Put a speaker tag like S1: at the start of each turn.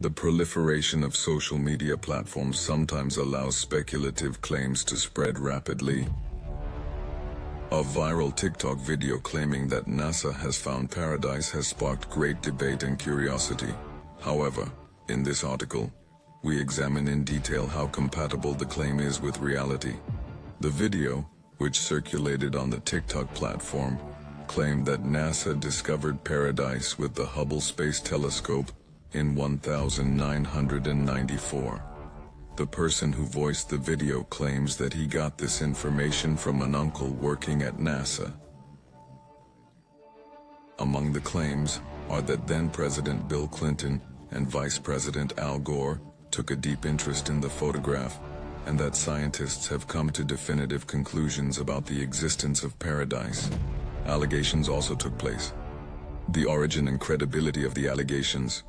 S1: The proliferation of social media platforms sometimes allows speculative claims to spread rapidly. A viral TikTok video claiming that NASA has found paradise has sparked great debate and curiosity. However, in this article, we examine in detail how compatible the claim is with reality. The video, which circulated on the TikTok platform, claimed that NASA discovered paradise with the Hubble Space Telescope in 1994. The person who voiced the video claims that he got this information from an uncle working at NASA. Among the claims are that then-President Bill Clinton and Vice President Al Gore took a deep interest in the photograph, and that scientists have come to definitive conclusions about the existence of paradise. Allegations also took place. The origin and credibility of the allegations.